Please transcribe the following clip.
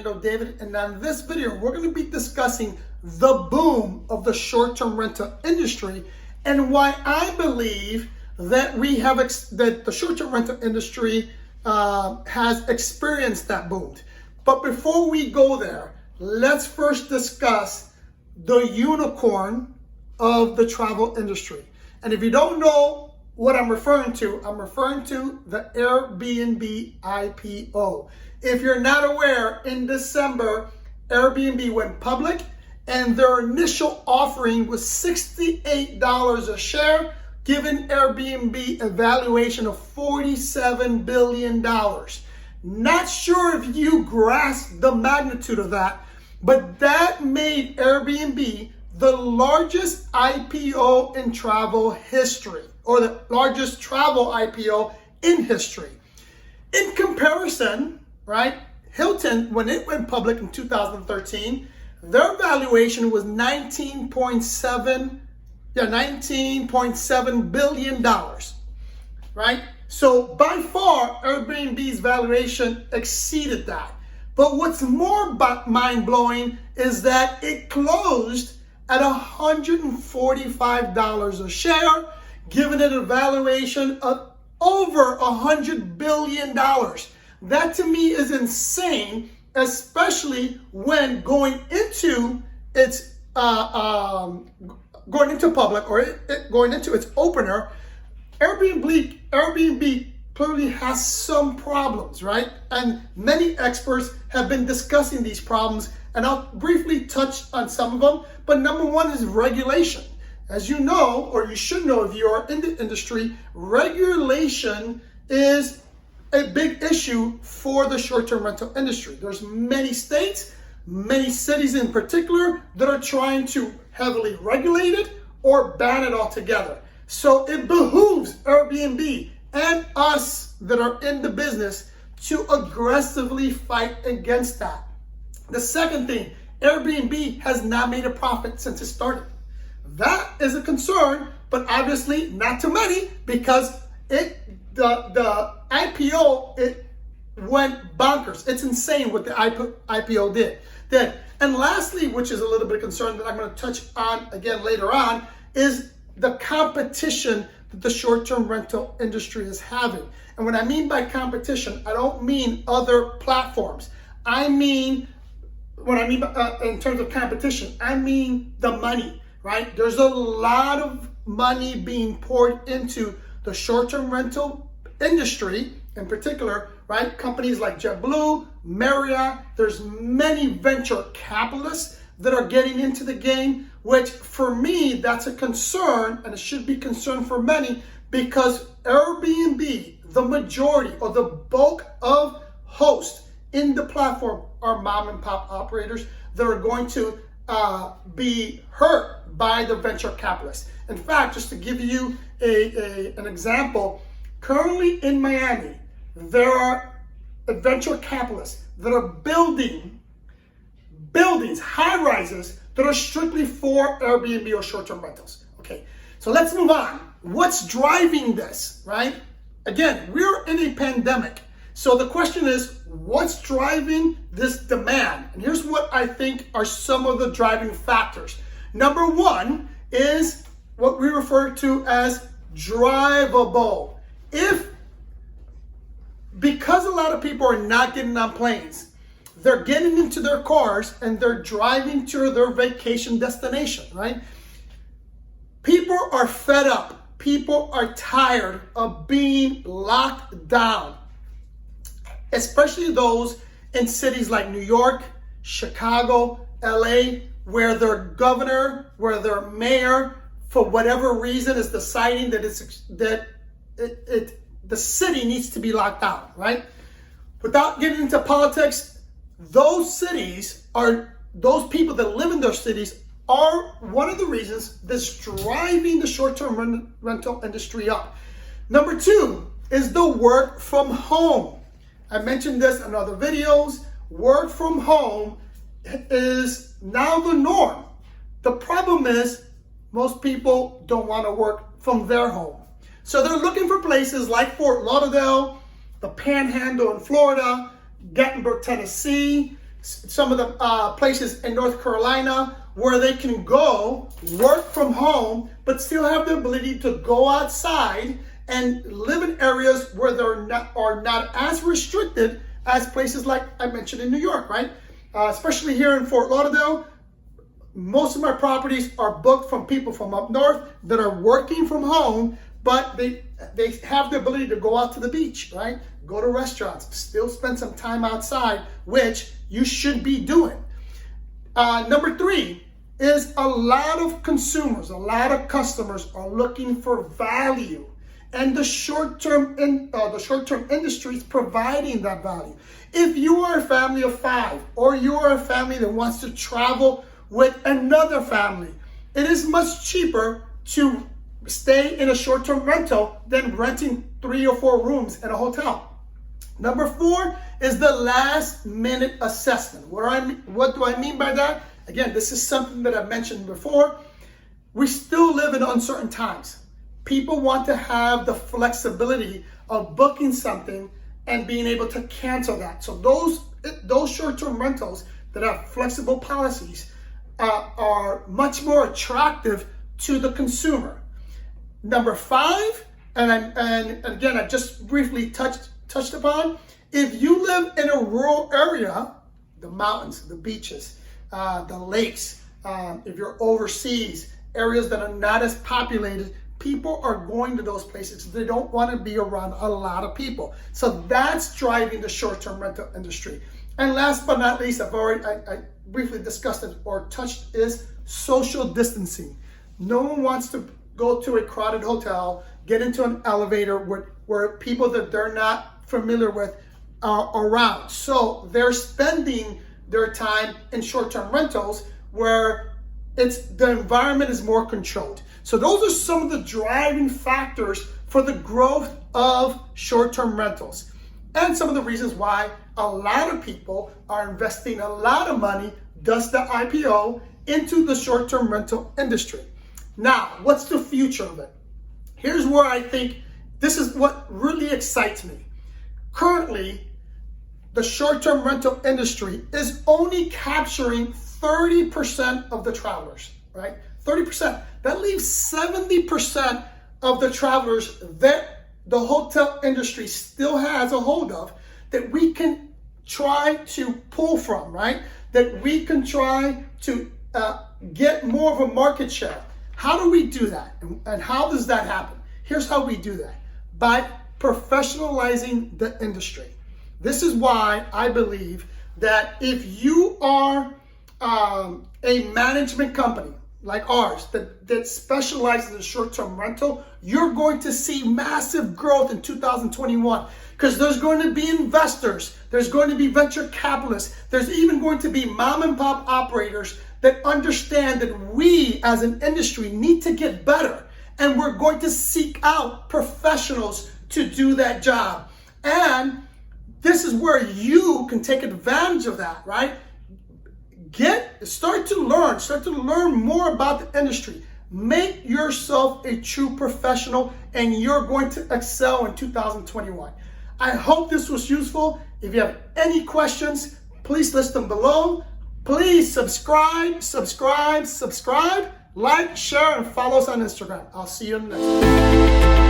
Orlando David, and on this video we're going to be discussing the boom of the short-term rental industry and why I believe that that the short-term rental industry has experienced that boom. But before we go there, let's first discuss the unicorn of the travel industry. And if you don't know what I'm referring to the Airbnb IPO. If you're not aware, in December, Airbnb went public and their initial offering was $68 a share, giving Airbnb a valuation of $47 billion. Not sure if you grasp the magnitude of that, but that made Airbnb the largest IPO in travel history, or the largest travel IPO in history. In comparison, right, Hilton, when it went public in 2013, their valuation was $19.7 billion, right? So by far, Airbnb's valuation exceeded that. But what's more mind-blowing is that it closed at $145 a share, giving it a valuation of over $100 billion. That to me is insane, especially when going into its going into public, or going into its opener. Airbnb clearly has some problems, right? And many experts have been discussing these problems, and I'll briefly touch on some of them. But number one is regulation. As you know, or you should know if you are in the industry, regulation is a big issue for the short-term rental industry. There's many states, many cities in particular, that are trying to heavily regulate it or ban it altogether. So it behooves Airbnb and us that are in the business to aggressively fight against that. The second thing, Airbnb has not made a profit since it started. That is a concern, but obviously not too many, because the IPO, it went bonkers. It's insane what the IPO did. And lastly, which is a little bit of concern that I'm going to touch on again later on, is the competition that the short-term rental industry is having. And what I mean by competition, I don't mean other platforms. In terms of competition, I mean the money, right? There's a lot of money being poured into the short-term rental industry in particular, right? Companies like JetBlue, Marriott, there's many venture capitalists that are getting into the game, which for me, that's a concern, and it should be concern for many, because Airbnb, the majority or the bulk of hosts in the platform are mom and pop operators that are going to be hurt by the venture capitalists. In fact, just to give you an example, currently in Miami, there are venture capitalists that are building buildings, high rises, that are strictly for Airbnb or short-term rentals. Okay, so let's move on. What's driving this, right? Again, we're in a pandemic. So the question is, what's driving this demand? And here's what I think are some of the driving factors. Number one is what we refer to as drivable. Because a lot of people are not getting on planes, they're getting into their cars and they're driving to their vacation destination, right? People are fed up. People are tired of being locked down, especially those in cities like New York, Chicago, LA, where their governor, where their mayor, for whatever reason, is deciding that the city needs to be locked down, right? Without getting into politics, those people that live in those cities are one of the reasons that's driving the short-term rental industry up. Number two is the work from home. I mentioned this in other videos. Work from home is now the norm. The problem is most people don't want to work from their home. So they're looking for places like Fort Lauderdale, the Panhandle in Florida, Gatlinburg, Tennessee, some of the places in North Carolina where they can go work from home, but still have the ability to go outside and live in areas where are not as restricted as places like I mentioned in New York, right? Especially here in Fort Lauderdale, most of my properties are booked from people from up north that are working from home, but they have the ability to go out to the beach, right? Go to restaurants, still spend some time outside, which you should be doing. Number 3 is a lot of consumers, a lot of customers are looking for value, and the short-term industry is providing that value. If you are a family of 5, or you are a family that wants to travel with another family, it is much cheaper to stay in a short-term rental than renting 3 or 4 rooms in a hotel. Number 4 is the last-minute assessment. What do I mean by that? Again, this is something that I've mentioned before. We still live in uncertain times. People want to have the flexibility of booking something and being able to cancel that. So those short-term rentals that have flexible policies are much more attractive to the consumer. Number 5, and again, I just briefly touched upon, if you live in a rural area, the mountains, the beaches, the lakes, if you're overseas, areas that are not as populated, people are going to those places. They don't want to be around a lot of people. So that's driving the short-term rental industry. And last but not least, I briefly discussed it or touched, is social distancing. No one wants to go to a crowded hotel, get into an elevator where people that they're not familiar with are around. So they're spending their time in short-term rentals where the environment is more controlled. So those are some of the driving factors for the growth of short-term rentals, and some of the reasons why a lot of people are investing a lot of money, thus the IPO, into the short-term rental industry. Now, what's the future of it? Here's where I think this is what really excites me. Currently, the short-term rental industry is only capturing 30% of the travelers, right? 30%. That leaves 70% of the travelers that the hotel industry still has a hold of, that we can try to pull from, right? That we can try to get more of a market share. How do we do that? And how does that happen? Here's how we do that. By professionalizing the industry. This is why I believe that if you are a management company like ours that specializes in short-term rental, you're going to see massive growth in 2021, because there's going to be investors, there's going to be venture capitalists, there's even going to be mom and pop operators that understand that we as an industry need to get better, and we're going to seek out professionals to do that job. And this is where you can take advantage of that, right? Start to learn more about the industry. Make yourself a true professional, and you're going to excel in 2021. I hope this was useful. If you have any questions, please list them below. Please subscribe, like, share, and follow us on Instagram. I'll see you in the next one.